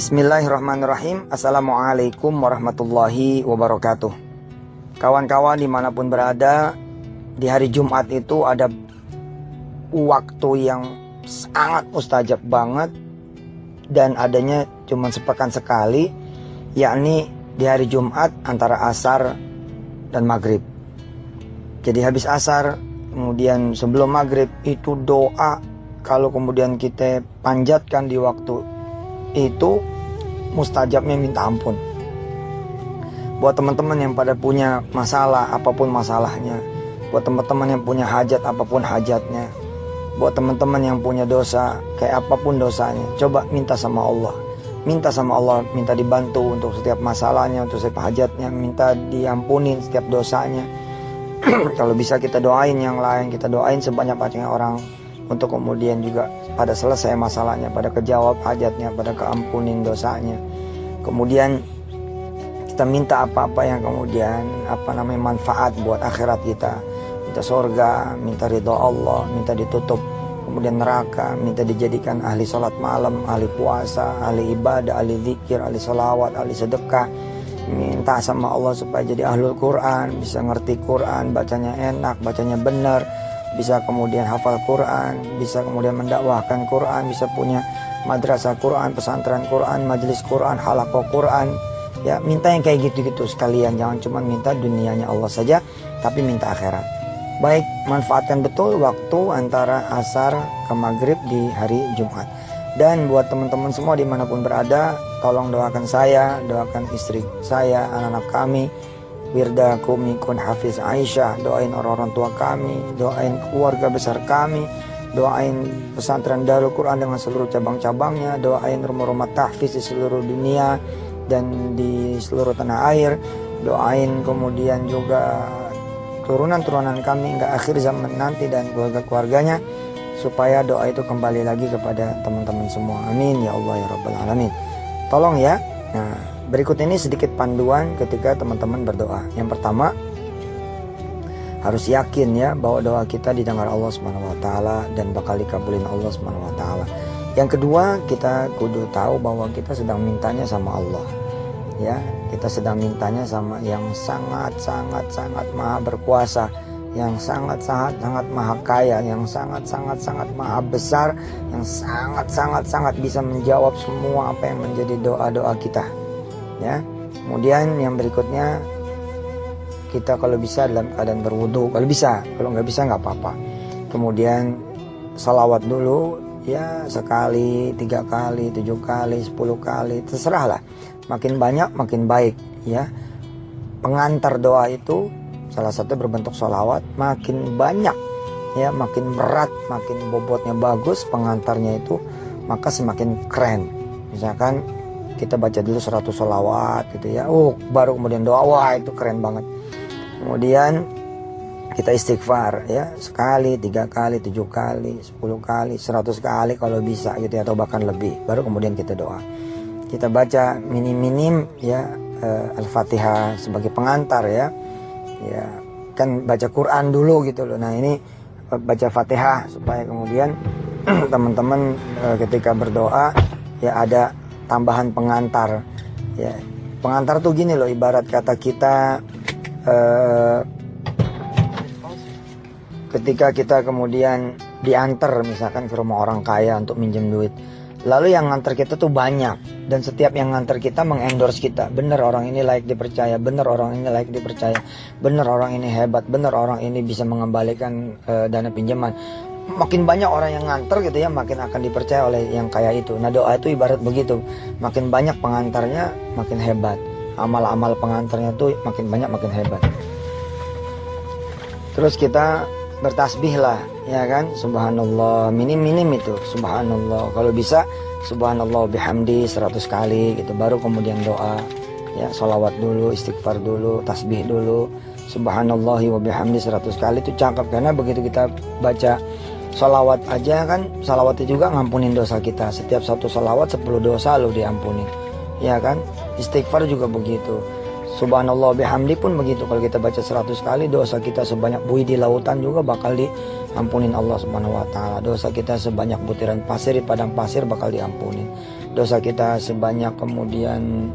Bismillahirrahmanirrahim. Assalamualaikum warahmatullahi wabarakatuh. Kawan-kawan dimanapun berada, di hari Jumat itu ada waktu yang sangat mustajab banget, dan adanya cuma sepekan sekali, yakni di hari Jumat antara asar dan maghrib. Jadi habis asar, kemudian sebelum maghrib itu doa, kalau kemudian kita panjatkan di waktu itu mustajabnya minta ampun. Buat teman-teman yang pada punya masalah, apapun masalahnya, buat teman-teman yang punya hajat, apapun hajatnya, buat teman-teman yang punya dosa, kayak apapun dosanya, coba minta sama Allah. Minta sama Allah, minta dibantu untuk setiap masalahnya, untuk setiap hajatnya, minta diampunin setiap dosanya. Kalau bisa kita doain yang lain, kita doain sebanyak-banyaknya orang, untuk kemudian juga pada selesai masalahnya, pada kejawab hajatnya, pada keampunin dosanya. Kemudian kita minta apa-apa yang kemudian manfaat buat akhirat kita. Minta surga, minta ridha Allah, minta ditutup kemudian neraka, minta dijadikan ahli salat malam, ahli puasa, ahli ibadah, ahli zikir, ahli salawat, ahli sedekah. Minta sama Allah supaya jadi ahlul Quran, bisa ngerti Quran, bacanya enak, bacanya benar, bisa kemudian hafal Quran, bisa kemudian mendakwahkan Quran, bisa punya madrasah Quran, pesantren Quran, majelis Quran, halaqah Quran. Ya, minta yang kayak gitu-gitu sekalian, jangan cuma minta dunianya Allah saja, tapi minta akhirat. Baik, manfaatkan betul waktu antara asar ke maghrib di hari Jumat. Dan buat teman-teman semua dimanapun berada, tolong doakan saya, doakan istri saya, anak-anak kami, Wirda Kumi Kun Hafiz Aisyah, doain orang-orang tua kami, doain keluarga besar kami, doain pesantren Darul Quran dengan seluruh cabang-cabangnya, doain rumah-rumah tahfiz di seluruh dunia dan di seluruh tanah air, doain kemudian juga turunan-turunan kami hingga akhir zaman nanti dan keluarga-keluarganya, supaya doa itu kembali lagi kepada teman-teman semua. Amin ya Allah ya Rabbal Alamin. Tolong ya. Nah, berikut ini sedikit panduan ketika teman-teman berdoa. Yang pertama, harus yakin ya bahwa doa kita didengar Allah Subhanahu wa taala dan bakal dikabulin Allah Subhanahu wa taala. Yang kedua, kita kudu tahu bahwa kita sedang mintanya sama Allah. Ya, kita sedang mintanya sama yang sangat maha berkuasa, yang sangat maha kaya, yang sangat maha besar, yang sangat bisa menjawab semua apa yang menjadi doa-doa kita. Ya, kemudian yang berikutnya, kita kalau bisa dalam keadaan berwudu, kalau bisa, kalau nggak bisa nggak apa-apa. Kemudian salawat dulu, ya sekali, 3 kali, 7 kali, 10 kali, terserahlah. Makin banyak makin baik. Ya, pengantar doa itu salah satu berbentuk sholawat. Makin banyak, ya makin berat, makin bobotnya bagus pengantarnya itu, maka semakin keren. Misalkan kita baca dulu 100 sholawat gitu ya, baru kemudian doa, wah itu keren banget. Kemudian kita istighfar ya, sekali, 3 kali, 7 kali, 10 kali, 100 kali kalau bisa gitu ya, atau bahkan lebih, baru kemudian kita doa. Kita baca minim ya Al-Fatihah sebagai pengantar ya. Ya, kan baca Quran dulu gitu loh. Nah, ini baca Fatihah supaya kemudian teman-teman ketika berdoa ya ada tambahan pengantar. Ya, pengantar tuh gini loh, ibarat kata kita ketika kita kemudian diantar misalkan ke rumah orang kaya untuk minjem duit. Lalu yang nganter kita tuh banyak, dan setiap yang nganter kita mengendorse kita. Bener orang ini layak dipercaya, bener orang ini layak dipercaya, bener orang ini hebat, bener orang ini bisa mengembalikan dana pinjaman. Makin banyak orang yang nganter gitu ya, makin akan dipercaya oleh yang kaya itu. Nah, doa itu ibarat begitu. Makin banyak pengantarnya, makin hebat. Amal-amal pengantarnya tuh makin banyak, makin hebat. Terus kita bertasbih lah, ya kan, subhanallah, minim itu, subhanallah, kalau bisa subhanallah bihamdi 100 kali gitu, baru kemudian doa ya, sholawat dulu, istighfar dulu, tasbih dulu, subhanallahi wa bihamdi 100 kali itu cakep. Karena begitu kita baca sholawat aja kan, sholawat itu juga ngampunin dosa kita, setiap satu sholawat 10 dosa lo diampunin, ya kan. Istighfar juga begitu, Subhanallah bihamdi pun begitu. Kalau kita baca 100 kali, dosa kita sebanyak buih di lautan juga bakal diampunin Allah Subhanahu wa taala. Dosa kita sebanyak butiran pasir di padang pasir bakal diampunin. Dosa kita sebanyak kemudian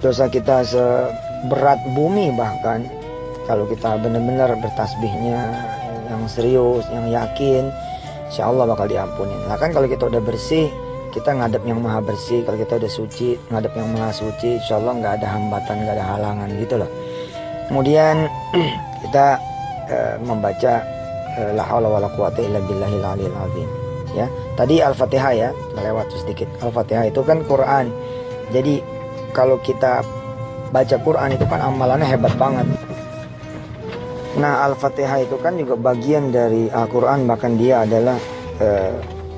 dosa kita seberat bumi, bahkan kalau kita benar-benar bertasbihnya yang serius, yang yakin, insya Allah bakal diampunin. Nah kan kalau kita udah bersih, kita ngadep yang maha bersih. Kalau kita udah suci, ngadep yang maha suci, insya Allah nggak ada hambatan, nggak ada halangan gitu loh. Kemudian kita membaca la haula wala quwata illa billahil aliyil azim. Ya, tadi Al-Fatihah ya, lewat sedikit. Al-Fatihah itu kan Quran. Jadi kalau kita baca Quran itu kan amalannya hebat banget. Nah, Al-Fatihah itu kan juga bagian dari Al-Quran, bahkan dia adalah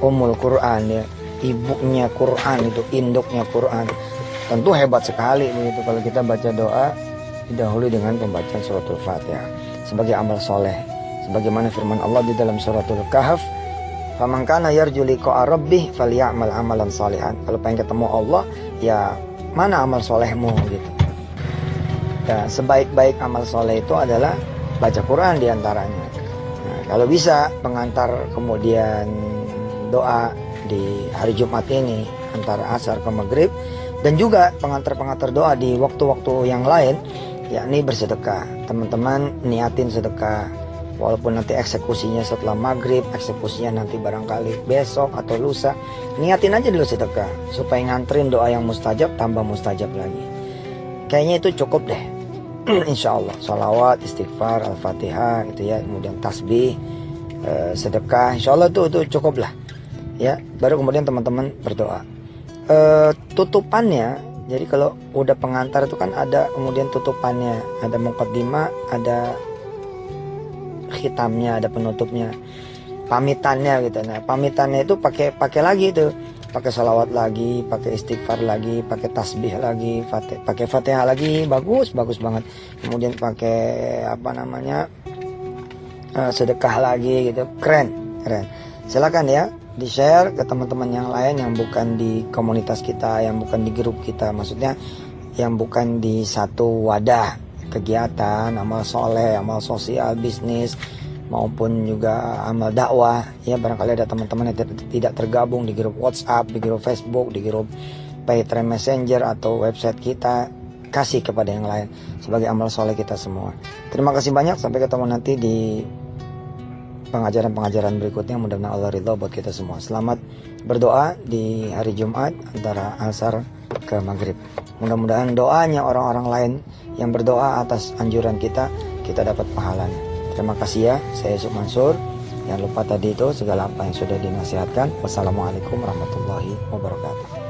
Ummul Quran ya, ibunya Quran, itu induknya Quran. Tentu hebat sekali begitu kalau kita baca doa didahului dengan pembacaan suratul Fatihah sebagai amal soleh, sebagaimana firman Allah di dalam suratul Kahf, faman kana yarju liqa'a rabbih falyamal amalan shalihan. Kalau pengen ketemu Allah, ya mana amal solehmu gitu. Ya, sebaik-baik amal soleh itu adalah baca Quran diantaranya. Nah, kalau bisa pengantar kemudian doa di hari Jumat ini antara asar ke maghrib, dan juga pengantar-pengantar doa di waktu-waktu yang lain, yakni bersedekah. Teman-teman niatin sedekah, walaupun nanti eksekusinya setelah maghrib, eksekusinya nanti barangkali besok atau lusa, niatin aja dulu sedekah supaya nganterin doa yang mustajab tambah mustajab lagi. Kayaknya itu cukup deh. Insya Allah salawat, istighfar, Al-Fatihah gitu ya, kemudian tasbih, sedekah, insya Allah itu cukup lah ya. Baru kemudian teman-teman berdoa. Tutupannya, jadi kalau udah pengantar itu kan ada kemudian tutupannya, ada muqaddimah, ada khitamnya, ada penutupnya, pamitannya gitu. Nah pamitannya itu pakai lagi itu, pakai salawat lagi, pakai istighfar lagi, pakai tasbih lagi, pakai Fatihah lagi, bagus banget. Kemudian pakai sedekah lagi gitu, keren. Silakan ya di share ke teman-teman yang lain yang bukan di komunitas kita, yang bukan di grup kita, maksudnya yang bukan di satu wadah kegiatan, amal soleh, amal sosial, bisnis, maupun juga amal dakwah ya. Barangkali ada teman-teman yang tidak tergabung di grup WhatsApp, di grup Facebook, di grup Paytm Messenger atau website kita, kasih kepada yang lain sebagai amal soleh kita semua. Terima kasih banyak, sampai ketemu nanti di pengajaran-pengajaran berikutnya. Mudah-mudahan Allah ridha buat kita semua. Selamat berdoa di hari Jumat antara asar ke maghrib. Mudah-mudahan doanya orang-orang lain yang berdoa atas anjuran kita dapat pahalanya. Terima kasih ya, saya Yusuf Mansur. Jangan lupa tadi itu segala apa yang sudah dinasihatkan. Wassalamualaikum warahmatullahi wabarakatuh.